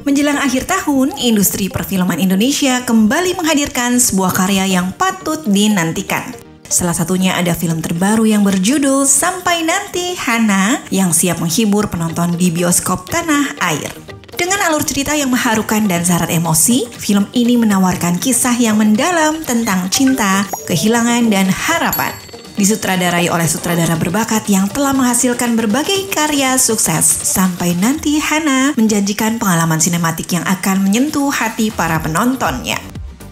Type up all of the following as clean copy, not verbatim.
Menjelang akhir tahun, industri perfilman Indonesia kembali menghadirkan sebuah karya yang patut dinantikan. Salah satunya ada film terbaru yang berjudul Sampai Nanti Hana yang siap menghibur penonton di bioskop tanah air. Dengan alur cerita yang mengharukan dan syarat emosi, film ini menawarkan kisah yang mendalam tentang cinta, kehilangan, dan harapan. Disutradarai oleh sutradara berbakat yang telah menghasilkan berbagai karya sukses, Sampai Nanti Hana menjanjikan pengalaman sinematik yang akan menyentuh hati para penontonnya.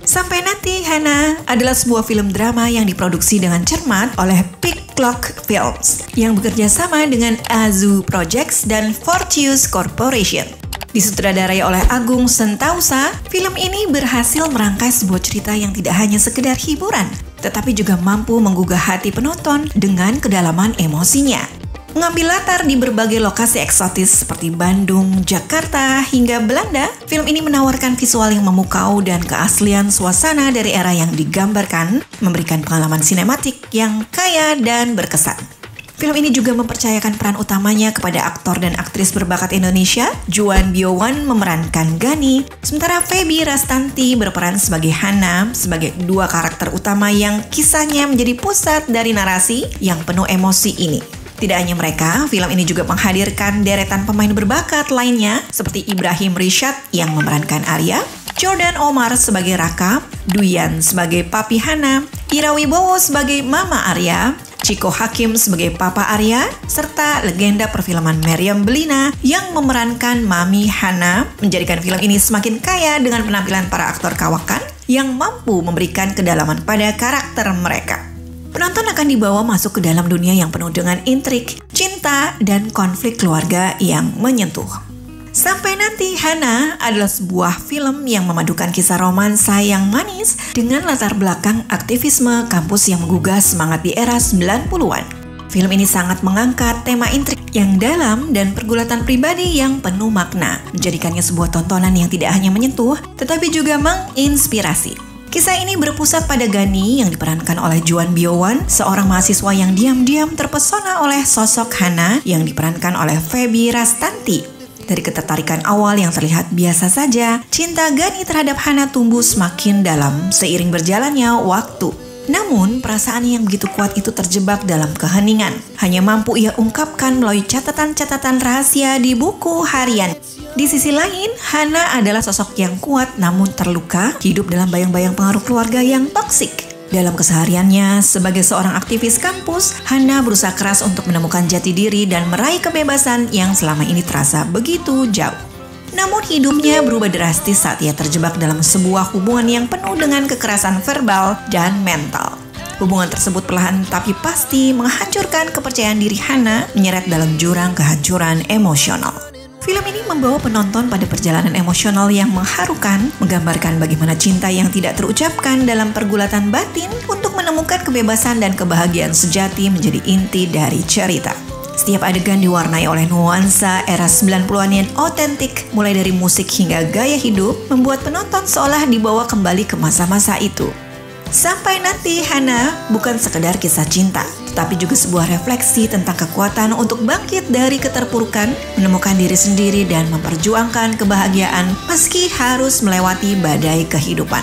Sampai Nanti Hana adalah sebuah film drama yang diproduksi dengan cermat oleh Peak Clock Films yang bekerja sama dengan Azu Projects dan Fortius Corporation. Disutradarai oleh Agung Sentausa, film ini berhasil merangkai sebuah cerita yang tidak hanya sekedar hiburan, tetapi juga mampu menggugah hati penonton dengan kedalaman emosinya. Mengambil latar di berbagai lokasi eksotis seperti Bandung, Jakarta, hingga Belanda, film ini menawarkan visual yang memukau dan keaslian suasana dari era yang digambarkan, memberikan pengalaman sinematik yang kaya dan berkesan. Film ini juga mempercayakan peran utamanya kepada aktor dan aktris berbakat Indonesia. Juan Biowan memerankan Gani, sementara Feby Rastanti berperan sebagai Hana, sebagai dua karakter utama yang kisahnya menjadi pusat dari narasi yang penuh emosi ini. Tidak hanya mereka, film ini juga menghadirkan deretan pemain berbakat lainnya seperti Ibrahim Rishad yang memerankan Arya, Jordan Omar sebagai Raka, Duyan sebagai Papi Hana, Ira Wibowo sebagai Mama Arya, Chico Hakim sebagai Papa Arya, serta legenda perfilman Meriam Bellina yang memerankan Mami Hana, menjadikan film ini semakin kaya dengan penampilan para aktor kawakan yang mampu memberikan kedalaman pada karakter mereka. Penonton akan dibawa masuk ke dalam dunia yang penuh dengan intrik, cinta, dan konflik keluarga yang menyentuh. Sampai Nanti Hana adalah sebuah film yang memadukan kisah romansa yang manis dengan latar belakang aktivisme kampus yang menggugah semangat di era 90-an. Film ini sangat mengangkat tema intrik yang dalam dan pergulatan pribadi yang penuh makna, menjadikannya sebuah tontonan yang tidak hanya menyentuh, tetapi juga menginspirasi. Kisah ini berpusat pada Gani yang diperankan oleh Juan Biowan, seorang mahasiswa yang diam-diam terpesona oleh sosok Hana yang diperankan oleh Feby Rastanti. Dari ketertarikan awal yang terlihat biasa saja, cinta Gani terhadap Hana tumbuh semakin dalam seiring berjalannya waktu. Namun, perasaan yang begitu kuat itu terjebak dalam keheningan. Hanya mampu ia ungkapkan melalui catatan-catatan rahasia di buku harian. Di sisi lain, Hana adalah sosok yang kuat namun terluka, hidup dalam bayang-bayang pengaruh keluarga yang toksik. Dalam kesehariannya, sebagai seorang aktivis kampus, Hana berusaha keras untuk menemukan jati diri dan meraih kebebasan yang selama ini terasa begitu jauh. Namun hidupnya berubah drastis saat ia terjebak dalam sebuah hubungan yang penuh dengan kekerasan verbal dan mental. Hubungan tersebut perlahan tapi pasti menghancurkan kepercayaan diri Hana, menyeret dalam jurang kehancuran emosional. Film ini membawa penonton pada perjalanan emosional yang mengharukan, menggambarkan bagaimana cinta yang tidak terucapkan dalam pergulatan batin untuk menemukan kebebasan dan kebahagiaan sejati menjadi inti dari cerita. Setiap adegan diwarnai oleh nuansa era 90-an yang otentik, mulai dari musik hingga gaya hidup, membuat penonton seolah dibawa kembali ke masa-masa itu. Sampai Nanti Hana bukan sekedar kisah cinta, tetapi juga sebuah refleksi tentang kekuatan untuk bangkit dari keterpurukan, menemukan diri sendiri dan memperjuangkan kebahagiaan meski harus melewati badai kehidupan.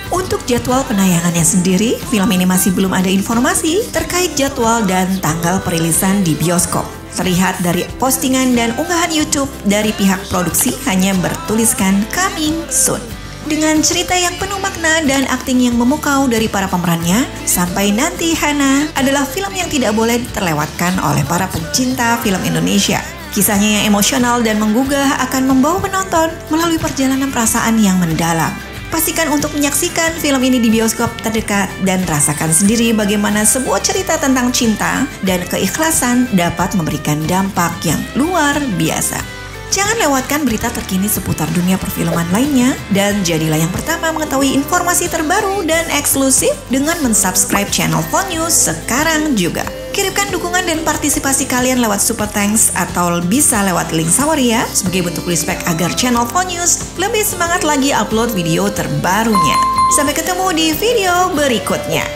Untuk jadwal penayangannya sendiri, film ini masih belum ada informasi terkait jadwal dan tanggal perilisan di bioskop. Terlihat dari postingan dan unggahan YouTube dari pihak produksi hanya bertuliskan coming soon. Dengan cerita yang penuh makna dan akting yang memukau dari para pemerannya, Sampai Nanti Hana adalah film yang tidak boleh terlewatkan oleh para pencinta film Indonesia. Kisahnya yang emosional dan menggugah akan membawa penonton melalui perjalanan perasaan yang mendalam. Pastikan untuk menyaksikan film ini di bioskop terdekat dan rasakan sendiri bagaimana sebuah cerita tentang cinta dan keikhlasan dapat memberikan dampak yang luar biasa. Jangan lewatkan berita terkini seputar dunia perfilman lainnya dan jadilah yang pertama mengetahui informasi terbaru dan eksklusif dengan mensubscribe channel Phone News sekarang juga. Kirimkan dukungan dan partisipasi kalian lewat Super Thanks atau bisa lewat link Sawaria sebagai bentuk respect agar channel Phone News lebih semangat lagi upload video terbarunya. Sampai ketemu di video berikutnya.